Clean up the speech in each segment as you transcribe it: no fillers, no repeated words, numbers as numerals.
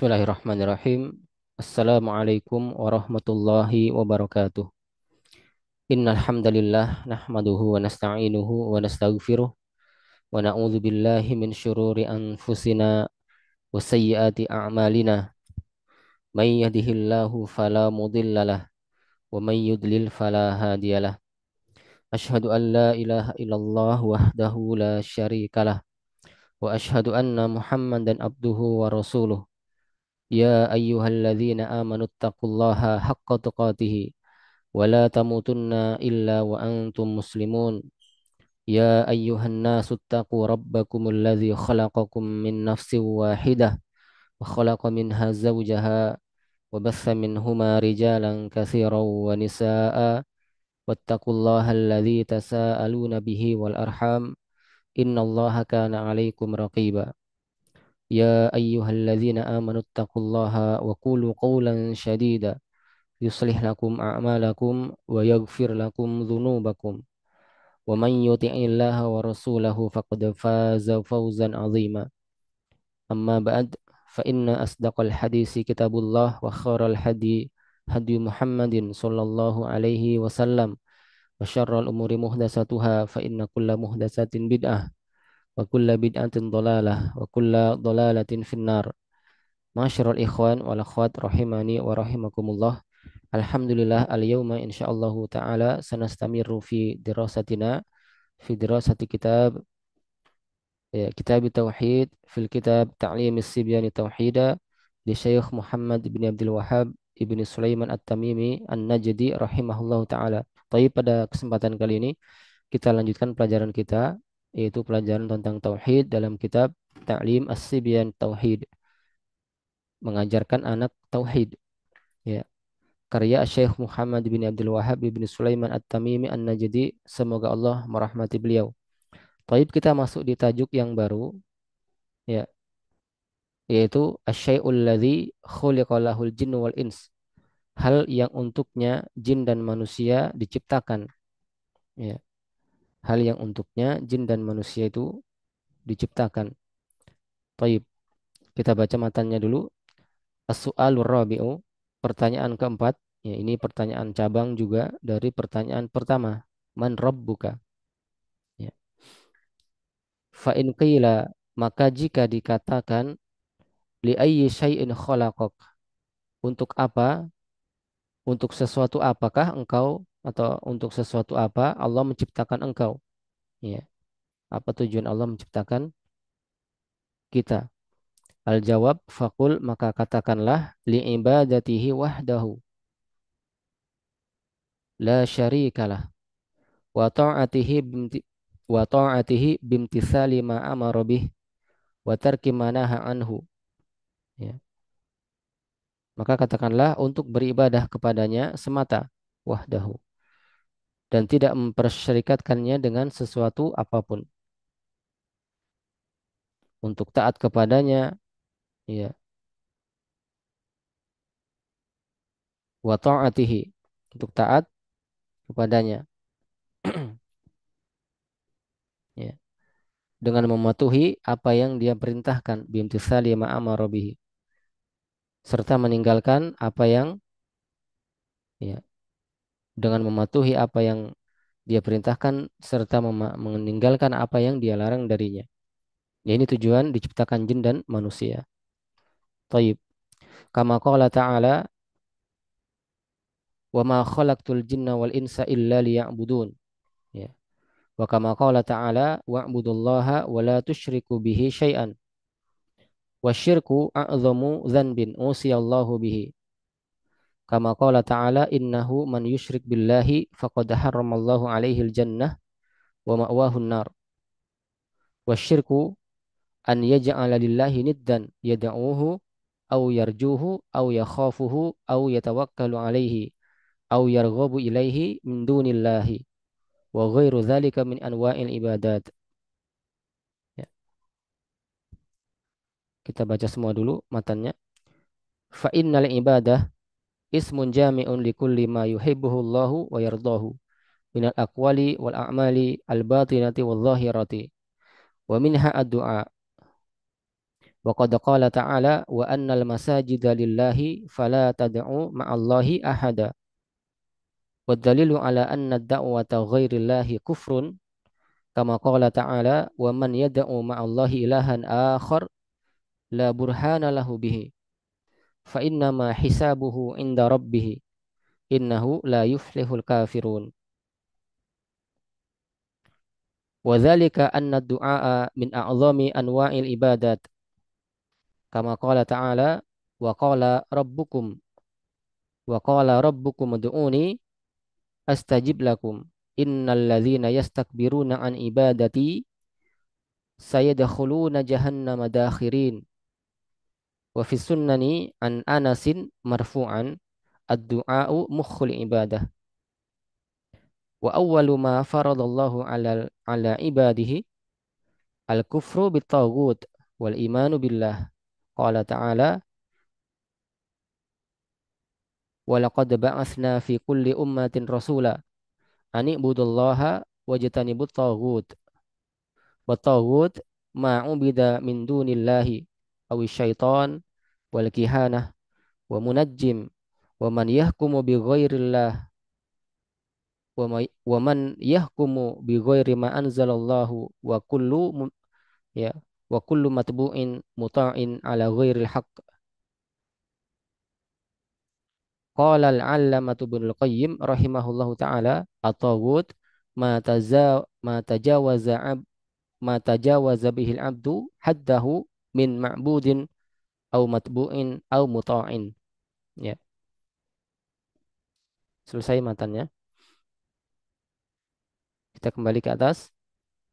Bismillahirrahmanirrahim. Assalamualaikum warahmatullahi wabarakatuh. Innal hamdalillah nahmaduhu wa nasta'inuhu wa nastaghfiruh wa na'udzu billahi min syururi anfusina wa sayyiati a'malina. May yahdihillahu fala mudhillalah wa may yudlil fala hadiyalah. Asyhadu an la ilaha illallah wahdahu la syarikalah wa asyhadu anna Muhammadan abduhu wa rasuluh. Ya ayyuhalladzina amanu taqullaha haqqa tuqatih ولا تموتن إلا وأنتم مسلمون يا أيها الناس اتقوا ربكم الذي خلقكم من نفس واحدة وخلق منها زوجها وبث منهما رجالا كثيرا ونساء واتقوا الله الذي تساءلون به والأرحام إن الله كان عليكم رقيبا يا أيها الذين آمنوا اتقوا الله وقولوا قولا شديدا يصلح لكم أعمالكم ويغفر لكم ذنوبكم ومن يطع الله ورسوله فقد فاز فوزا عظيما أما بعد فإن أصدق الحديث كتاب الله وخير الهدي هدي محمد صلى الله عليه وسلم وشر الأمور محدثاتها فإن كل محدثة بدعة وكل بدعة ضلالة وكل ضلالة في النار. Masyarul ikhwan wal akhwat rahimani wa rahimakumullah. Alhamdulillah al-yawma insyaallah taala sanastamiru fi dirasatina fi dirasati kitab tauhid fil kitab ta'limis sibyani tauhida di Syekh Muhammad bin Abdul Wahhab ibni Sulaiman At-Tamimi An-Najdi rahimahullahu taala. Tapi pada kesempatan kali ini kita lanjutkan pelajaran kita, yaitu pelajaran tentang tauhid dalam kitab Ta'lim As-Sibyan Tauhid, mengajarkan anak tauhid, ya, karya Syekh Muhammad bin Abdul Wahhab bin Sulaiman At-Tamimi An-Najdi, semoga Allah merahmati beliau. Taib, kita masuk di tajuk yang baru, ya, yaitu asyai'ul ladzi khuliqa lahul jinnu wal ins, hal yang untuknya jin dan manusia diciptakan, ya, hal yang untuknya jin dan manusia itu diciptakan. Taib, kita baca matanya dulu. As-su'alur rabi'u, pertanyaan keempat, ya, ini pertanyaan cabang juga dari pertanyaan pertama. Man rabbuka? Ya. Fa in qila, maka jika dikatakan li ayyi syai'in khalaqak, untuk apa? Untuk sesuatu apakah engkau, atau untuk sesuatu apa Allah menciptakan engkau? Ya. Apa tujuan Allah menciptakan kita? Al-jawab, faqul, maka katakanlah, li ibadatihi wahdahu la syarikalah wa ta'atihi bimtisali ma amara bih wa tarki ma naha anhu. Ya. Maka katakanlah untuk beribadah kepadanya semata, wahdahu, dan tidak mempersyarikatkannya dengan sesuatu apapun. Untuk taat kepadanya, ya, wa ta'atihi, untuk taat kepadanya, ya, dengan mematuhi apa yang dia perintahkan, bimtisali ma amara bihi, serta meninggalkan apa yang, ya, dengan mematuhi apa yang dia perintahkan serta meninggalkan apa yang dia larang darinya. Ya, ini tujuan diciptakan jin dan manusia. Taib. Kama qala ta'ala, wa ma khalaqtul jinna wal insa illa liya'budun. Ya. Wa kama qala ta'ala, wa'budullaha wa la tusyriku bihi syai'an. Wa syirku a'zamu dzanbin usiyallahu bihi. Kama qala ta'ala, innahu man yusyrik billahi faqad harramallahu alaihi jannah wa ma'wahun nar. Wa syirku an yaj'ala lillahi niddan yad'uhu aw yarjuhu aw yakhafuhu aw yatawakkalu alaihi aw yarghabu ilaihi min dunillahi wa ghairu dzalika min anwa'il ibadat. Ya, kita baca semua dulu matanya. Fa innal ibadah ismun jami'un likulli ma yuhibbuhu Allahu wa yardahu minal aqwali wal a'mali al batinati wal zahirati wa minha ad-du'a Wa qad qala ta'ala wa annal masajida lillahi fala tad'u ma'allahi ahada. Wa dalilu ala anna ad-da'wata ghairillahi kufrun kama qala ta'ala wa man yad'u ma'allahi ilahan akhar la burhana lahu bihi fa innama hisabuhu inda rabbih innahu la yuflihul kafirun. Wa dzalika anna ad-du'a min a'zami anwa'il ibadat kama qala ta'ala wa qala rabbukum ud'uni astajib lakum innal ladzina yastakbiruna an ibadati sayadkhuluna jahannama dakhirin. Wa fi sunnani an Anasin marfu'an ad-du'a'u mukhul ibadah wa awwalu ma faradallahu ala ibadihi al-kufru bit-taghut wal imanu billah. Qala ta'ala wa laqad ba'atsna fi kulli ummatin rasula an ibudullaha wajtanibut taghut wa taghut ma ubida min dunillahi awi syaitan wal kihanah wa munajjim wa man yahkumu bi ghairillah wa man yahkumu bi ghairi ma anzalallahu ya wa kullu matbu'in muta'in ala ghairil haqq. Qala al-'allamatu Ibnul Qayyim rahimahullahu taala at-taghut ma tajawaza ma tajawaza bihil abdu haddahu min ma'budin au matbu'in au muta'in. Ya, selesai matanya. Kita kembali ke atas.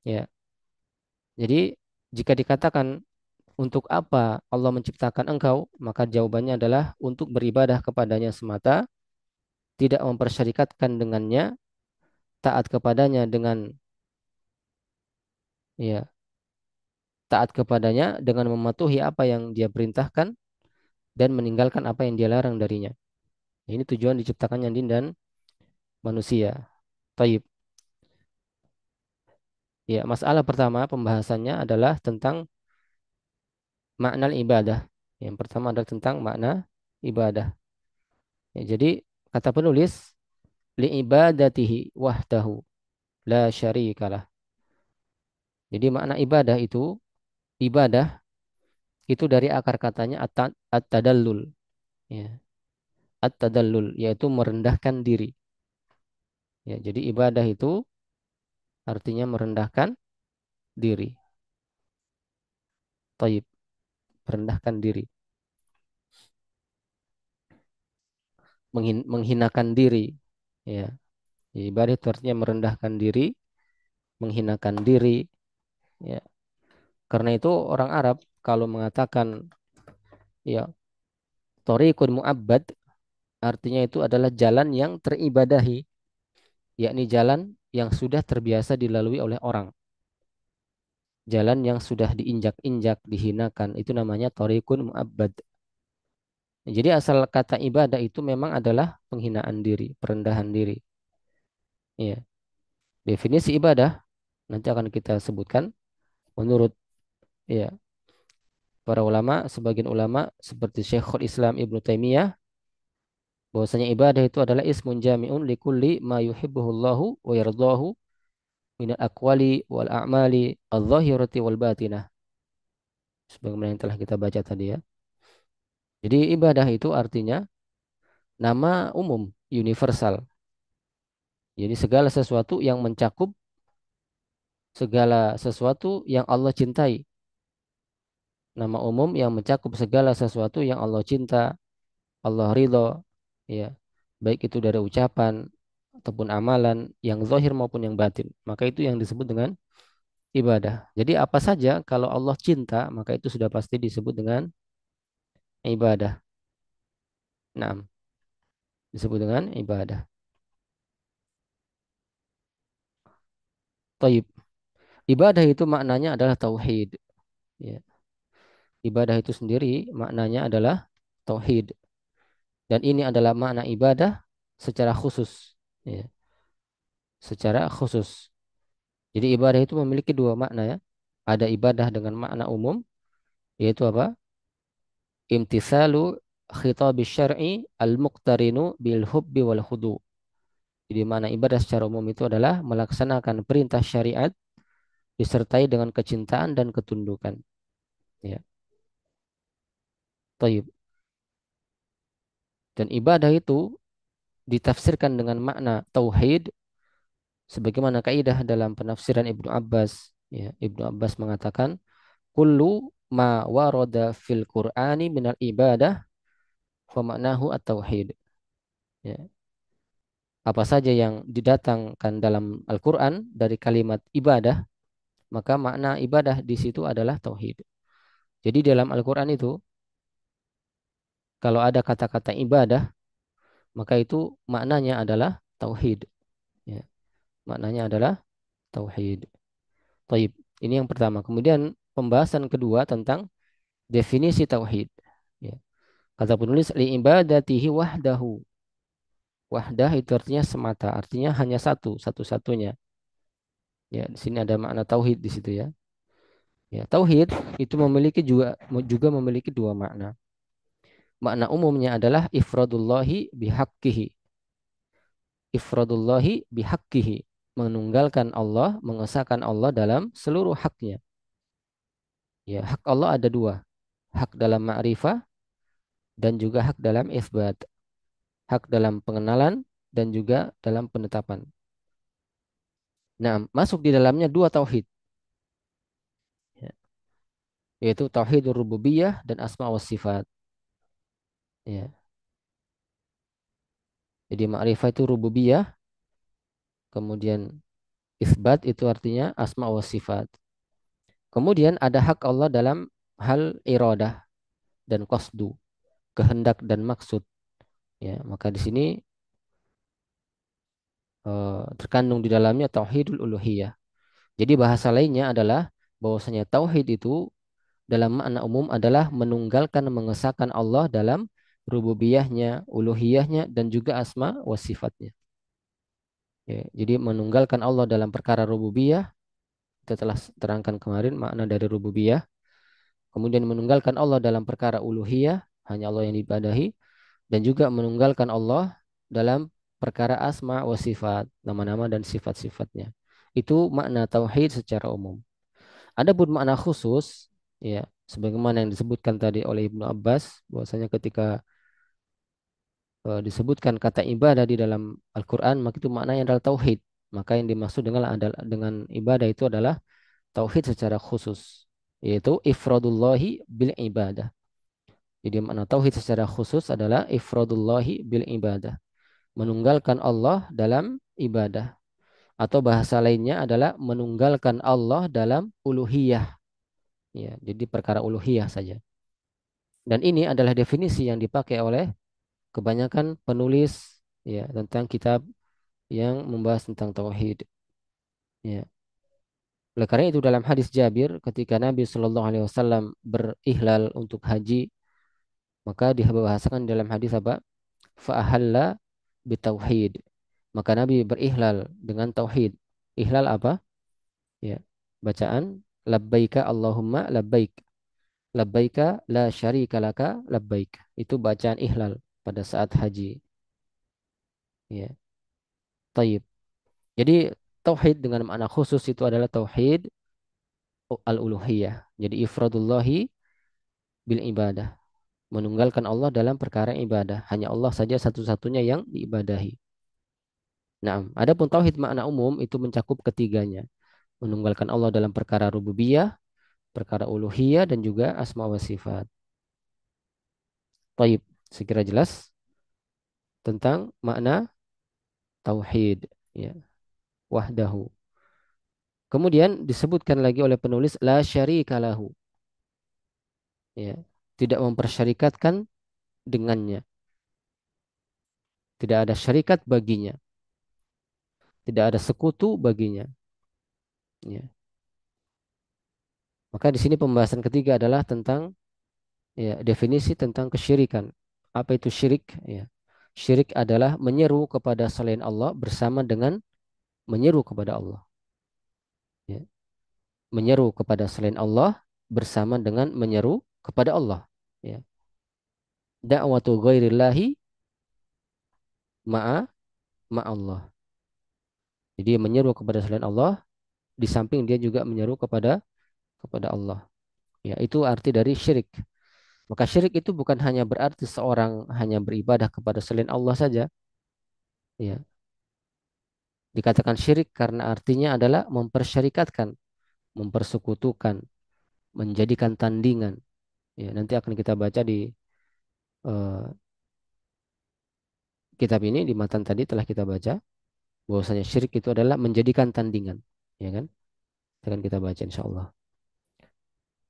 Ya. Jadi jika dikatakan untuk apa Allah menciptakan engkau, maka jawabannya adalah untuk beribadah kepadanya semata, tidak mempersyarikatkan dengannya, taat kepadanya dengan ya, taat kepadanya dengan mematuhi apa yang dia perintahkan dan meninggalkan apa yang dia larang darinya. Ini tujuan diciptakannya jin dan manusia. Taib. Ya, masalah pertama pembahasannya adalah tentang makna ibadah. Yang pertama adalah tentang makna ibadah. Ya, jadi kata penulis li ibadatihi wahdahu la syarikalah. Jadi makna ibadah itu dari akar katanya at-tadallul. Ya, at-tadallul yaitu merendahkan diri. Ya, jadi ibadah itu artinya merendahkan diri. Taib, merendahkan diri. Menghinakan diri. Ya, ibadah itu artinya merendahkan diri, menghinakan diri. Ya, karena itu orang Arab kalau mengatakan ya thoriqun mu'abbad artinya itu adalah jalan yang teribadahi, yakni jalan yang sudah terbiasa dilalui oleh orang. Jalan yang sudah diinjak-injak, dihinakan, itu namanya thoriqun mu'abbad. Jadi asal kata ibadah itu memang adalah penghinaan diri, perendahan diri. Ya. Definisi ibadah nanti akan kita sebutkan menurut ya para ulama, sebagian ulama seperti Syekhul Islam Ibnu Taimiyah bahwasanya ibadah itu adalah ismun jami'un likulli ma yuhibbuhullahu wa yardahu minal aqwali wal a'mali adh-dhahirati wal batinah. Sebagaimana yang telah kita baca tadi ya. Jadi ibadah itu artinya nama umum, universal. Jadi segala sesuatu yang mencakup segala sesuatu yang Allah cintai. Nama umum yang mencakup segala sesuatu yang Allah cinta, Allah ridho, ya. Baik itu dari ucapan ataupun amalan yang zahir maupun yang batin. Maka itu yang disebut dengan ibadah. Jadi apa saja kalau Allah cinta, maka itu sudah pasti disebut dengan ibadah. Nah, disebut dengan ibadah. Taib. Ibadah itu maknanya adalah tauhid. Ya. Ibadah itu sendiri maknanya adalah tauhid. Dan ini adalah makna ibadah secara khusus. Ya. Secara khusus. Jadi ibadah itu memiliki dua makna ya. Ada ibadah dengan makna umum Yaitu apa? Imtithalu khitab syar'i al-muqtarinu bil hubbi wal khudu. Jadi mana ibadah secara umum itu adalah melaksanakan perintah syariat disertai dengan kecintaan dan ketundukan. Ya, thayyib. Dan ibadah itu ditafsirkan dengan makna tauhid sebagaimana kaidah dalam penafsiran Ibnu Abbas. Ya, Ibnu Abbas mengatakan, kullu ma warada fil Qur'ani minal ibadah fa maknahu at-tauhid. Ya, apa saja yang didatangkan dalam Al-Qur'an dari kalimat ibadah, maka makna ibadah di situ adalah tauhid. Jadi dalam Al-Qur'an itu kalau ada kata-kata ibadah, maka itu maknanya adalah tauhid. Ya, maknanya adalah tauhid. Taib. Ini yang pertama. Kemudian pembahasan kedua tentang definisi tauhid. Ya. Kata penulis li ibadatihi wahdahu. Wahdah itu artinya semata, artinya hanya satu, satu-satunya. Ya, di sini ada makna tauhid di situ ya. Ya, tauhid itu memiliki juga memiliki dua makna. Makna umumnya adalah ifradullahi bihaqqihi. Ifradullahi bihaqqihi. Menunggalkan Allah, mengesahkan Allah dalam seluruh haknya. Ya, hak Allah ada dua. Hak dalam ma'rifah dan juga hak dalam isbat. Hak dalam pengenalan dan juga dalam penetapan. Nah, masuk di dalamnya dua tauhid, ya, yaitu tauhidur rububiyah dan asma wa sifat. Ya. Jadi ma'rifah itu rububiyah, kemudian isbat itu artinya asma wa sifat. Kemudian ada hak Allah dalam hal iradah dan qasdu, kehendak dan maksud. Ya, maka di sini terkandung di dalamnya tauhidul uluhiyah. Jadi bahasa lainnya adalah bahwasanya tauhid itu dalam makna umum adalah menunggalkan mengesahkan Allah dalam rububiyahnya, uluhiyahnya dan juga asma wa sifatnya. Ya, jadi menunggalkan Allah dalam perkara rububiyah, kita telah terangkan kemarin makna dari rububiyah. Kemudian menunggalkan Allah dalam perkara uluhiyah, hanya Allah yang diibadahi, dan juga menunggalkan Allah dalam perkara asma wa sifat, nama-nama dan sifat-sifatnya. Itu makna tauhid secara umum. Adapun makna khusus, ya, sebagaimana yang disebutkan tadi oleh Ibnu Abbas, bahwasanya ketika disebutkan kata ibadah di dalam Al-Quran, maka itu maknanya adalah tauhid. Maka yang dimaksud dengan ibadah itu adalah tauhid secara khusus, yaitu ifradullahi bil ibadah. Jadi makna tauhid secara khusus adalah ifradullahi bil ibadah, menunggalkan Allah dalam ibadah. Atau bahasa lainnya adalah menunggalkan Allah dalam uluhiyah. Ya, jadi perkara uluhiyah saja. Dan ini adalah definisi yang dipakai oleh kebanyakan penulis ya tentang kitab yang membahas tentang tauhid. Ya. Oleh karena itu dalam hadis Jabir ketika Nabi Shallallahu Alaihi Wasallam berihlal untuk haji, maka dibahasakan dalam hadis apa? Fa'ahalla bitauhid. Maka Nabi berihlal dengan tauhid. Ihlal apa? Ya. Bacaan labbaika Allahumma labbaik. Labbaika la syarika laka labbaik. Itu bacaan ihlal pada saat haji. Ya. Taib. Jadi tauhid dengan makna khusus itu adalah tauhid al-uluhiyah. Jadi ifradullahi bil ibadah. Menunggalkan Allah dalam perkara ibadah. Hanya Allah saja satu-satunya yang diibadahi. Nah, adapun tauhid makna umum itu mencakup ketiganya. Menunggalkan Allah dalam perkara rububiyah, perkara uluhiyah dan juga asma wa sifat. Taib. Sekira jelas tentang makna tauhid, ya, wahdahu. Kemudian disebutkan lagi oleh penulis la syarika lahu, ya, tidak mempersyarikatkan dengannya. Tidak ada syarikat baginya. Tidak ada sekutu baginya. Ya. Maka di sini pembahasan ketiga adalah tentang ya, definisi tentang kesyirikan. Apa itu syirik? Ya. Syirik adalah menyeru kepada selain Allah bersama dengan menyeru kepada Allah. Ya. Menyeru kepada selain Allah bersama dengan menyeru kepada Allah. Ya. Da'watu ghairillahi ma'a ma'allah. Jadi dia menyeru kepada selain Allah, di samping dia juga menyeru kepada Allah. Ya, itu arti dari syirik. Maka syirik itu bukan hanya berarti seorang hanya beribadah kepada selain Allah saja. Ya, dikatakan syirik karena artinya adalah mempersyarikatkan, mempersekutukan, menjadikan tandingan. Ya, nanti akan kita baca di eh, kitab ini, di matan tadi telah kita baca bahwasanya syirik itu adalah menjadikan tandingan, ya kan? Akan kita baca insya Allah.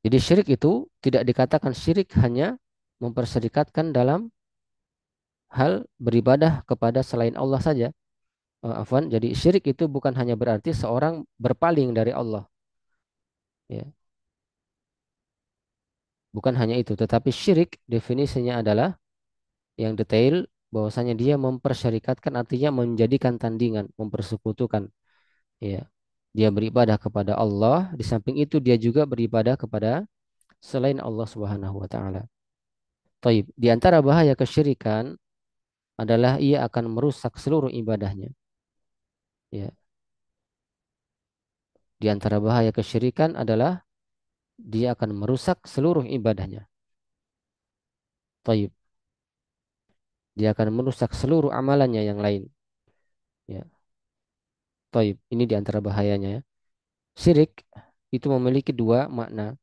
Jadi syirik itu tidak dikatakan syirik hanya memperserikatkan dalam hal beribadah kepada selain Allah saja. Afwan, jadi syirik itu bukan hanya berarti seorang berpaling dari Allah, ya. Bukan hanya itu, tetapi syirik definisinya adalah yang detail bahwasanya dia mempersyarikatkan artinya menjadikan tandingan, mempersekutukan, ya. Dia beribadah kepada Allah, di samping itu dia juga beribadah kepada selain Allah Subhanahu wa taala. Taib, di antara bahaya kesyirikan adalah ia akan merusak seluruh ibadahnya. Ya, di antara bahaya kesyirikan adalah dia akan merusak seluruh ibadahnya. Taib, dia akan merusak seluruh amalannya yang lain. Ya, taib, ini di antara bahayanya. Ya. Syirik itu memiliki dua makna.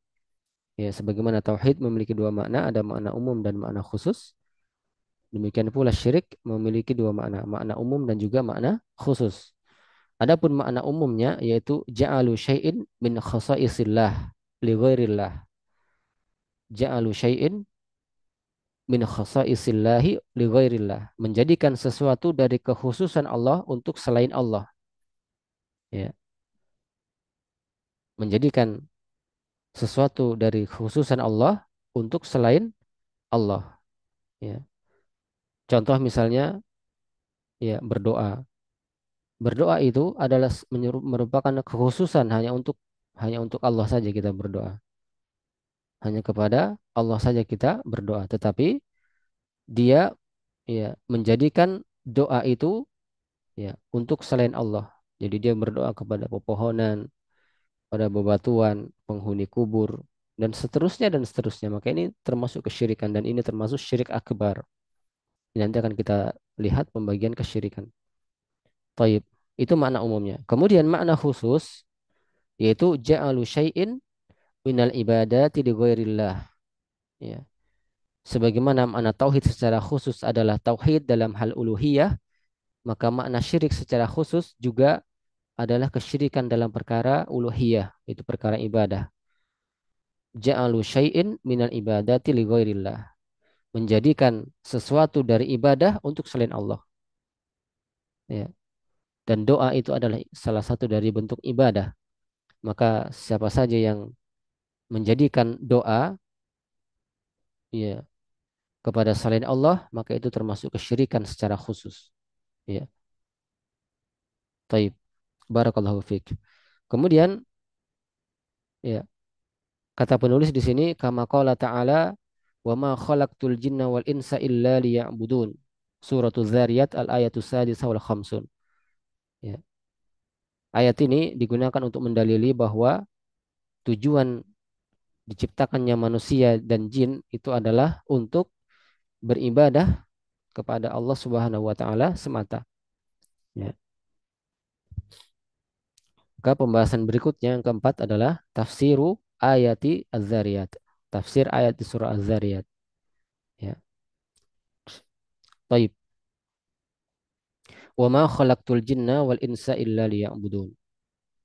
Ya, sebagaimana tauhid memiliki dua makna, ada makna umum dan makna khusus. Demikian pula syirik memiliki dua makna, makna umum dan juga makna khusus. Adapun makna umumnya yaitu ja'alu syai'in min khasaisillah li ghairillah. Ja'alu syai'in min khasaisillahi li ghairillah. Menjadikan sesuatu dari kekhususan Allah untuk selain Allah. Ya, menjadikan sesuatu dari kekhususan Allah untuk selain Allah. Ya. Contoh misalnya ya berdoa. Berdoa itu adalah merupakan kekhususan hanya untuk Allah saja kita berdoa. Hanya kepada Allah saja kita berdoa. Tetapi dia ya menjadikan doa itu ya untuk selain Allah. Jadi dia berdoa kepada pepohonan, pada bebatuan, penghuni kubur dan seterusnya. Maka ini termasuk kesyirikan dan ini termasuk syirik akbar. Nanti akan kita lihat pembagian kesyirikan. Taib. Itu makna umumnya. Kemudian makna khusus yaitu ja'alu syai'in minal ibadati li ghairillah. Ya. Sebagaimana makna tauhid secara khusus adalah tauhid dalam hal uluhiyah, maka makna syirik secara khusus juga adalah kesyirikan dalam perkara uluhiyah, itu perkara ibadah. Ja'alu syai'in minal ibadati li ghairillah. Menjadikan sesuatu dari ibadah untuk selain Allah. Ya. Dan doa itu adalah salah satu dari bentuk ibadah. Maka siapa saja yang menjadikan doa ya kepada selain Allah, maka itu termasuk kesyirikan secara khusus. Ya. Taib. Barakallahu fiik. Kemudian ya, kata penulis di sini kama qala ta'ala wa ma khalaqtul jinna wal insa illa liya'budun. Suratul Dzariyat al-ayatus sadisah wal khamsun. Ya. Ayat ini digunakan untuk mendalili bahwa tujuan diciptakannya manusia dan jin itu adalah untuk beribadah kepada Allah Subhanahu wa taala semata. Ya. Maka pembahasan berikutnya yang keempat adalah tafsiru ayati Az-Zariyat. Tafsir ayat di surah Az-Zariyat. Ya. Baik. Wa ma khalaqtul jinna wal insa illa liya'budun.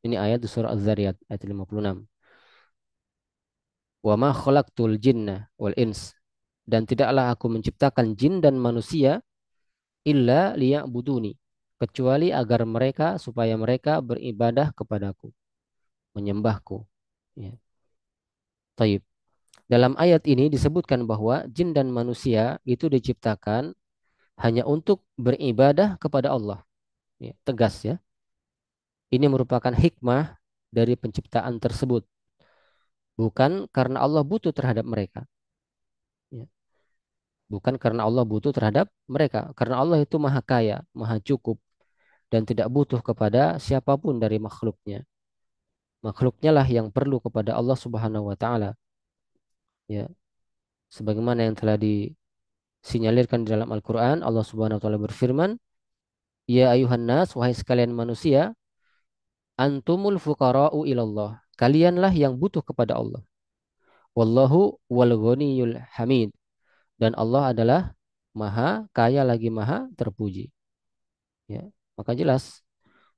Ini ayat di surah Az-Zariyat ayat 56. Wa ma khalaqtul jinna wal ins, dan tidaklah aku menciptakan jin dan manusia illa liya'buduni, kecuali agar mereka supaya mereka beribadah kepadaku, menyembahku. Ya. Taib. Dalam ayat ini disebutkan bahwa jin dan manusia itu diciptakan hanya untuk beribadah kepada Allah. Ya, tegas ya. Ini merupakan hikmah dari penciptaan tersebut. bukan karena Allah butuh terhadap mereka. Ya. Bukan karena Allah butuh terhadap mereka. Karena Allah itu maha kaya, maha cukup, dan tidak butuh kepada siapapun dari makhluknya. Makhluknya lah yang perlu kepada Allah Subhanahu wa taala. Ya, sebagaimana yang telah disinyalirkan di dalam Al-Qur'an, Allah Subhanahu wa taala berfirman, "Ya ayuhan nas, wahai sekalian manusia, antumul fuqara'u ilallah." Kalianlah yang butuh kepada Allah. Wallahu wal ghaniyul hamid. Dan Allah adalah maha kaya lagi maha terpuji. Ya, maka jelas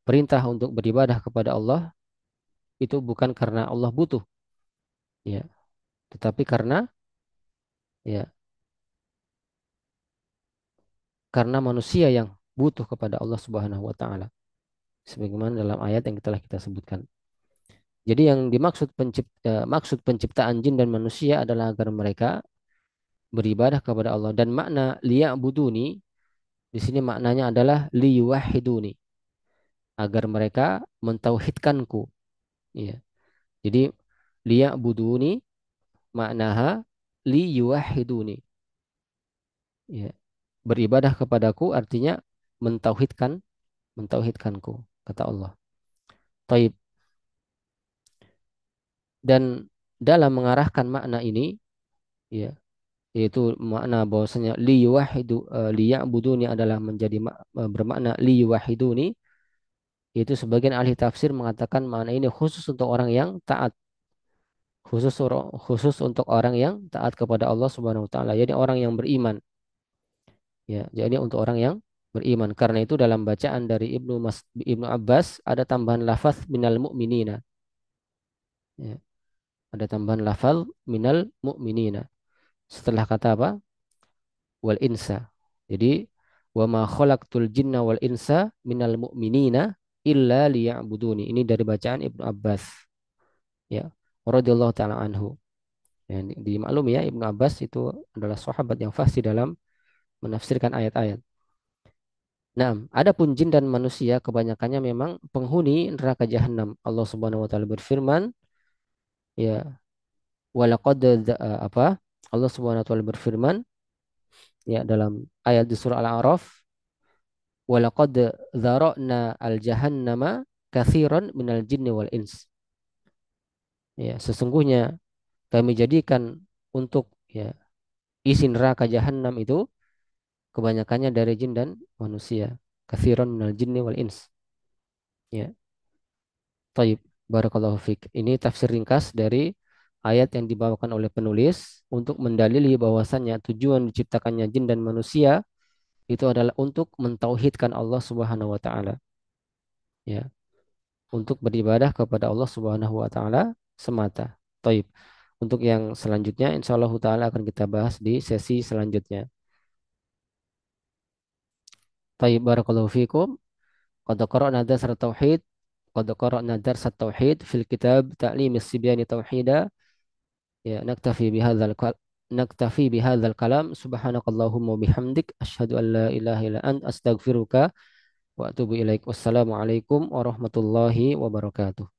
perintah untuk beribadah kepada Allah itu bukan karena Allah butuh, ya, tetapi ya karena manusia yang butuh kepada Allah Subhanahu wa taala. Sebagaimana dalam ayat yang telah kita sebutkan. Jadi yang dimaksud maksud penciptaan jin dan manusia adalah agar mereka beribadah kepada Allah, dan makna liya'buduni di sini maknanya adalah liyuwahhiduni, agar mereka mentauhidkanku. Ya. Jadi liya'buduni maknaha liyuwahhiduni. Ya. Beribadah kepadaku artinya mentauhidkanku, kata Allah. Taib. Dan dalam mengarahkan makna ini, ya, yaitu makna bahwasanya liya'buduni adalah bermakna liyuwahiduni, yaitu sebagian ahli tafsir mengatakan makna ini khusus untuk orang yang taat, khusus untuk orang yang taat kepada Allah Subhanahu wa taala, jadi orang yang beriman. Ya, jadi untuk orang yang beriman. Karena itu dalam bacaan dari Ibnu Abbas ada tambahan lafaz minal mu'minina. Ya, ada tambahan lafaz minal mu'minina. Setelah kata apa? Wal insa. Jadi wa ma khalaqtul jinna wal insa minal mu'minina illa liya'buduni. Ini dari bacaan Ibnu Abbas. Ya, radhiyallahu taala anhu. Ya, dimaklumi ya, Ibnu Abbas itu adalah sahabat yang fasih dalam menafsirkan ayat-ayat. Nah, adapun jin dan manusia kebanyakannya memang penghuni neraka jahanam. Allah Subhanahu wa taala berfirman, ya, walaqad apa? Allah Subhanahu wa taala berfirman, ya, dalam ayat di surah Al-A'raf, walaqad dzara'na al-jahannama katsiran minal jinni wal ins. Ya, sesungguhnya kami jadikan untuk, ya, isi neraka jahanam itu kebanyakannya dari jin dan manusia. Katsiran minal jinni wal ins. Ya. Taib, barakallahu fiik. Ini tafsir ringkas dari ayat yang dibawakan oleh penulis untuk mendalili bahwasannya tujuan diciptakannya jin dan manusia itu adalah untuk mentauhidkan Allah Subhanahu wa taala. Ya, untuk beribadah kepada Allah Subhanahu wa taala semata. Taib. Untuk yang selanjutnya insyaallah taala akan kita bahas di sesi selanjutnya. Taib, barakallahu fiikum. Qad qara'na darsat tauhid. Qad qara'na darsat tauhid fil kitab Ta'limis Sibyani Tauhida. Ya, naktafi bihadzal kalam. Subhanakallahumma bihamdik asyhadu an la ilaha illa ant astaghfiruka wa atubu ilaik. Wassalamualaikum warahmatullahi wabarakatuh.